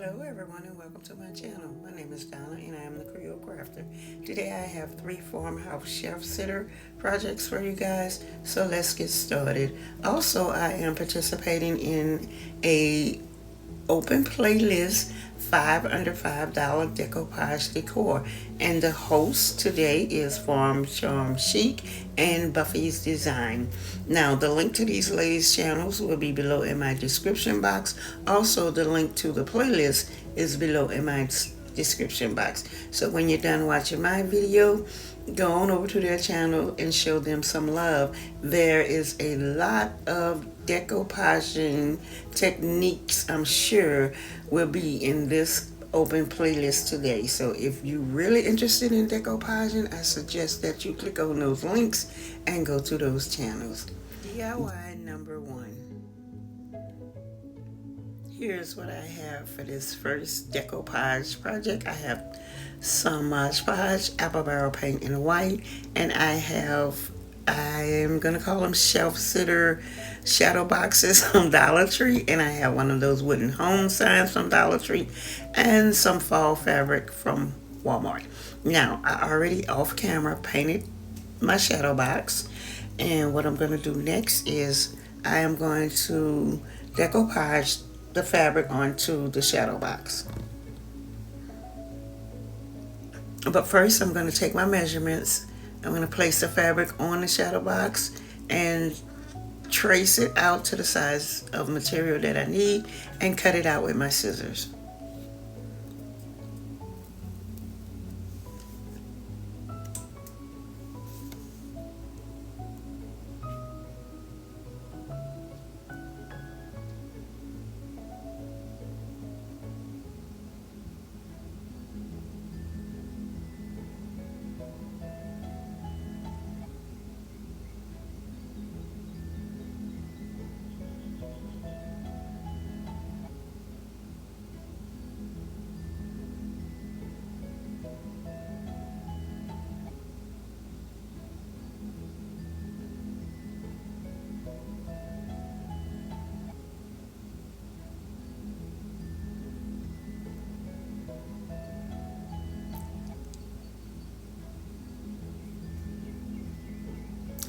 Hello everyone and welcome to my channel. My name is Donna and I am the Creole Crafter. Today I have 3 farmhouse shelf sitter projects for you guys, so let's get started. Also, I am participating in a open playlist 5 under $5 Decoupage Decor, and the host today is Farm Charm Chic and Buffy's Design. Now the link to these ladies' channels will be below in my description box. Also the link to the playlist is below in my description box. So when you're done watching my video, go on over to their channel and show them some love. There is a lot of decoupaging techniques I'm sure will be in this open playlist today. So if you're really interested in decoupaging, I suggest that you click on those links and go to those channels. DIY number 1. Here's what I have for this first decoupage project. I have some Mod Podge apple barrel paint in white, and I am gonna call them shelf sitter shadow boxes from Dollar Tree, and I have one of those wooden home signs from Dollar Tree and some fall fabric from Walmart. Now I already off camera painted my shadow box, and what I'm going to do next is I am going to decoupage the fabric onto the shadow box. But first I'm going to take my measurements. I'm going to place the fabric on the shadow box and trace it out to the size of material that I need and cut it out with my scissors.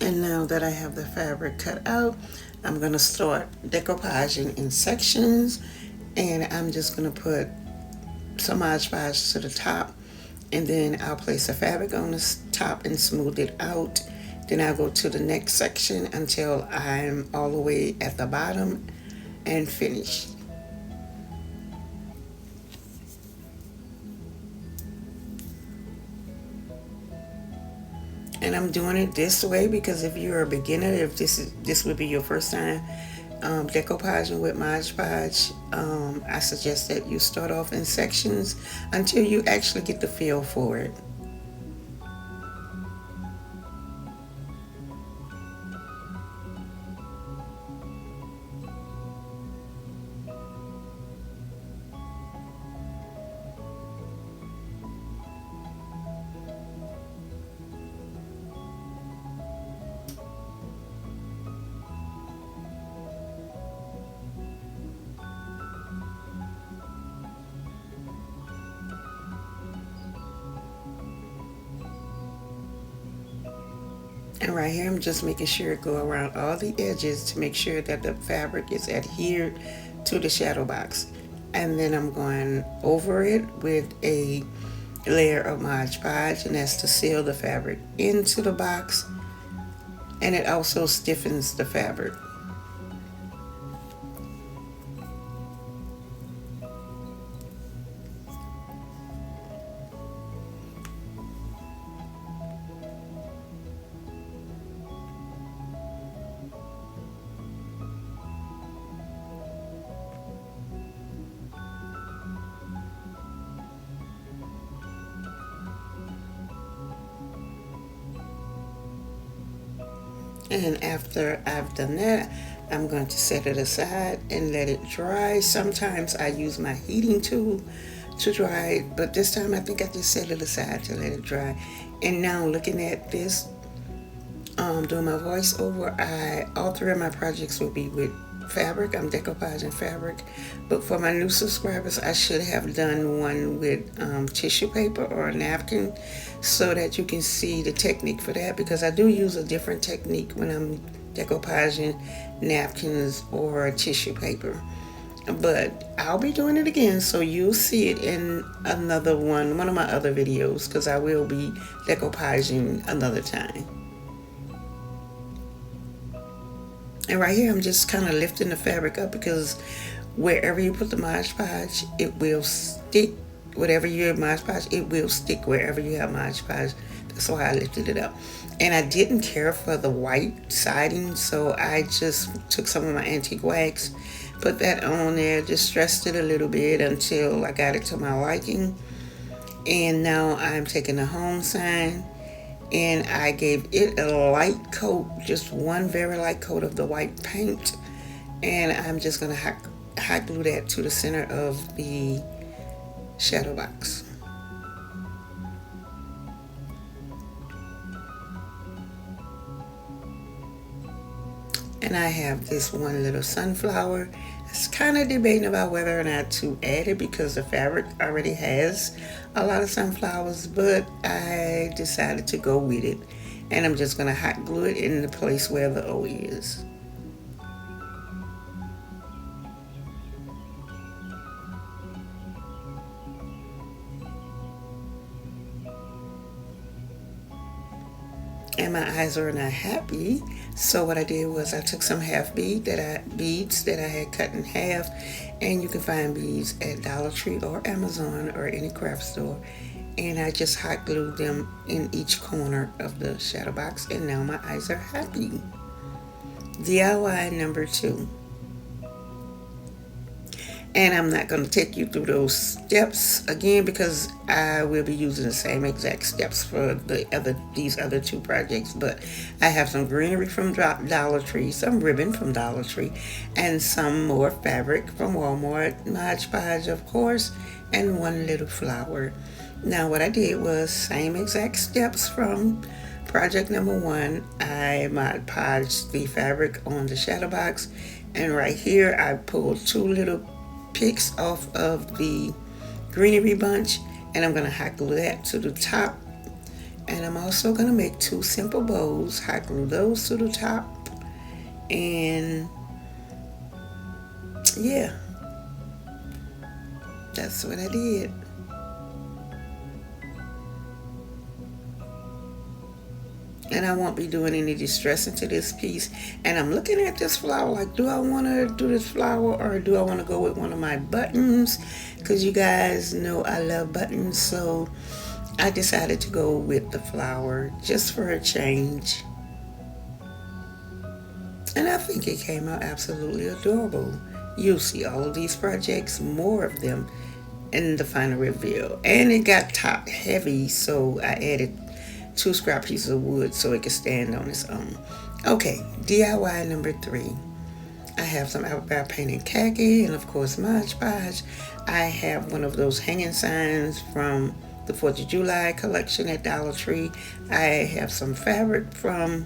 And now that I have the fabric cut out, I'm going to start decoupaging in sections, and I'm just going to put some Mod Podge to the top, and then I'll place the fabric on the top and smooth it out. Then I'll go to the next section until I'm all the way at the bottom and finished. And I'm doing it this way because if you're a beginner, if this would be your first time decoupaging with Mod Podge, I suggest that you start off in sections until you actually get the feel for it. And right here, I'm just making sure to go around all the edges to make sure that the fabric is adhered to the shadow box. And then I'm going over it with a layer of Mod Podge, and that's to seal the fabric into the box. And it also stiffens the fabric. And after I've done that, I'm going to set it aside and let it dry. Sometimes I use my heating tool to dry it, but this time I think I just set it aside to let it dry. And now looking at this, doing my voiceover, all 3 of my projects will be with fabric. I'm decoupaging fabric. But for my new subscribers, I should have done one with tissue paper or a napkin so that you can see the technique for that, because I do use a different technique when I'm decoupaging napkins or tissue paper. But I'll be doing it again, so you'll see it in another one of my other videos, because I will be decoupaging another time. And right here, I'm just kind of lifting the fabric up, because wherever you put the Mod Podge, it will stick. Whatever your Mod Podge, it will stick wherever you have Mod Podge. That's why I lifted it up. And I didn't care for the white siding, so I just took some of my antique wax, put that on there, just stressed it a little bit until I got it to my liking. And now I'm taking the home sign, and I gave it a light coat, just one very light coat of the white paint. And I'm just going to hot glue that to the center of the shadow box. And I have this one little sunflower. I was kind of debating about whether or not to add it, because the fabric already has a lot of sunflowers, but I decided to go with it. And I'm just going to hot glue it in the place where the O is. And my eyes are not happy, so what I did was I took some beads that I had cut in half, and you can find beads at Dollar Tree or Amazon or any craft store, and I just hot glued them in each corner of the shadow box, and now my eyes are happy. DIY number 2. And I'm not going to take you through those steps again, because I will be using the same exact steps for these other 2 projects. But I have some greenery from Dollar Tree, some ribbon from Dollar Tree, and some more fabric from Walmart, Mod Podge of course, and one little flower. Now what I did was same exact steps from project number 1. I Mod Podged the fabric on the shadow box, and right here I pulled 2 little picks off of the greenery bunch, and I'm going to hot glue that to the top. And I'm also going to make 2 simple bows, hot glue those to the top, and yeah, that's what I did. And I won't be doing any distressing to this piece. And I'm looking at this flower like, do I want to do this flower, or do I want to go with one of my buttons? Because you guys know I love buttons, so I decided to go with the flower just for a change. And I think it came out absolutely adorable. You'll see all of these projects, more of them, in the final reveal. And it got top heavy, so I added 2 scrap pieces of wood so it could stand on its own. Okay, DIY number 3. I have some apple painted khaki, and of course Mod Podge. I have one of those hanging signs from the 4th of July collection at Dollar Tree. I have some fabric from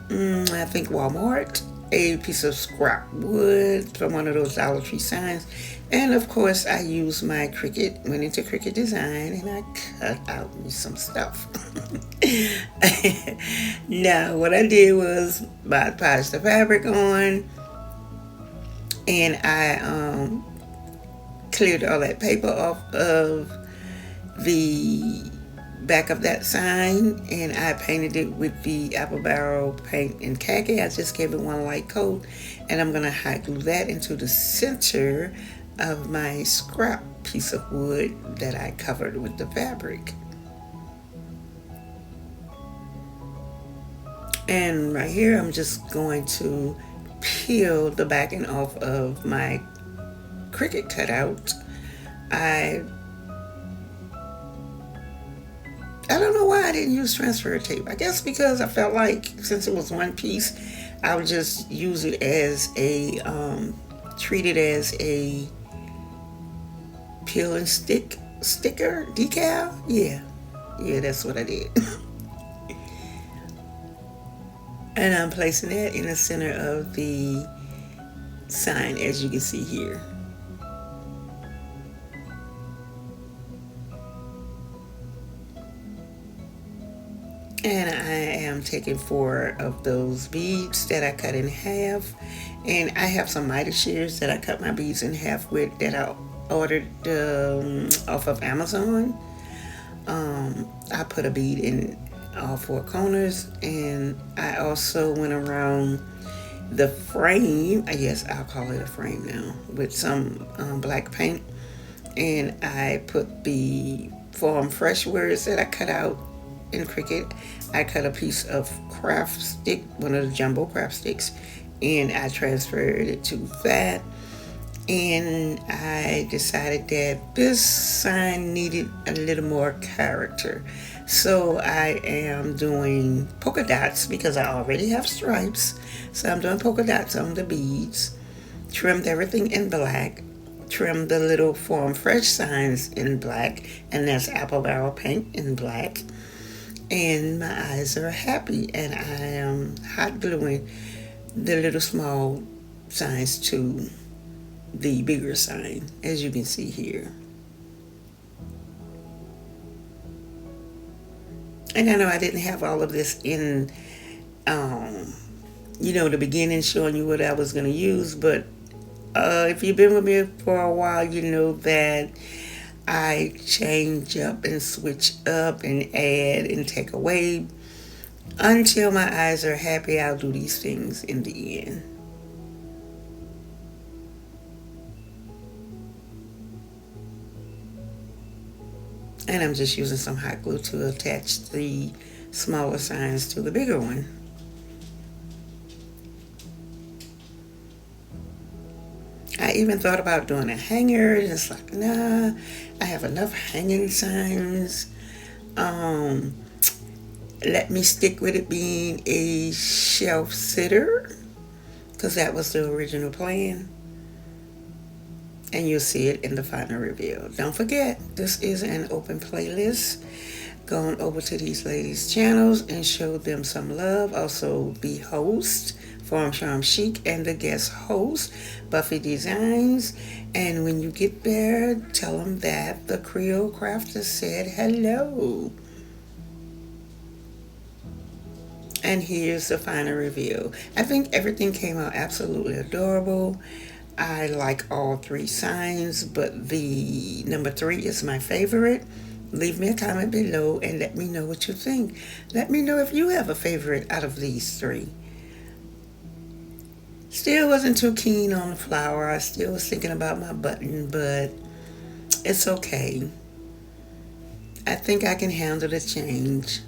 I think Walmart, a piece of scrap wood from one of those Dollar Tree signs, and of course I used my went into Cricut Design, and I cut out me some stuff. Now what I did was Mod Podge the fabric on, and I cleared all that paper off of the back of that sign, and I painted it with the apple barrel paint in khaki. I just gave it one light coat, and I'm going to hot glue that into the center of my scrap piece of wood that I covered with the fabric. And right here I'm just going to peel the backing off of my Cricut cutout. I don't know why I didn't use transfer tape. I guess because I felt like since it was one piece, I would just use it as a, treat it as a peel and sticker, decal. Yeah, that's what I did. And I'm placing that in the center of the sign, as you can see here. And I am taking 4 of those beads that I cut in half. And I have some miter shears that I cut my beads in half with that I ordered off of Amazon. I put a bead in all 4 corners, and I also went around the frame, I guess I'll call it a frame now, with some black paint. And I put the Farm Fresh words that I cut out in Cricut. I cut a piece of craft stick, one of the jumbo craft sticks, and I transferred it to that. And I decided that this sign needed a little more character. So I am doing polka dots because I already have stripes. So I'm doing polka dots on the beads. Trimmed everything in black. Trimmed the little Farm Fresh signs in black. And that's apple barrel paint in black. And my eyes are happy. And I am hot gluing the little small signs to the bigger sign, as you can see here. And I know I didn't have all of this in the beginning, showing you what I was going to use, but if you've been with me for a while, you know that I change up and switch up and add and take away. Until my eyes are happy, I'll do these things in the end. And I'm just using some hot glue to attach the smaller signs to the bigger one. I even thought about doing a hanger, and it's like, nah, I have enough hanging signs. Let me stick with it being a shelf sitter, because that was the original plan. And you'll see it in the final reveal. Don't forget, this is an open playlist. Go on over to these ladies' channels and show them some love. Also, the host, Farm Charm Chic, and the guest host, Buffy Designs. And when you get there, tell them that the Creole Crafter said hello. And here's the final reveal. I think everything came out absolutely adorable. I like all 3 signs, but the number 3 is my favorite. Leave me a comment below and let me know what you think. Let me know if you have a favorite out of these 3. Still wasn't too keen on the flower. I still was thinking about my button, but it's okay. I think I can handle the change.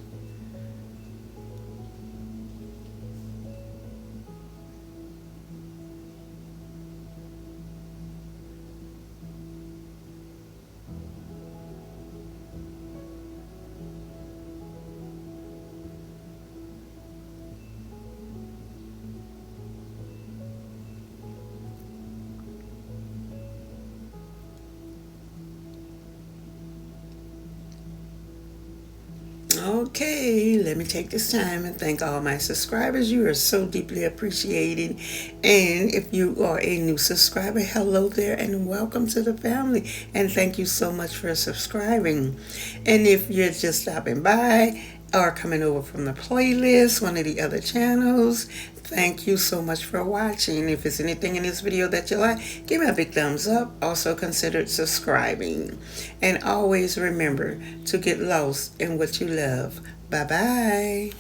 Okay, let me take this time and thank all my subscribers. You are so deeply appreciated. And if you are a new subscriber, hello there and welcome to the family. And thank you so much for subscribing. And if you're just stopping by or coming over from the playlist, one of the other channels, thank you so much for watching. If there's anything in this video that you like, give me a big thumbs up. Also consider subscribing. And always remember to get lost in what you love. Bye-bye.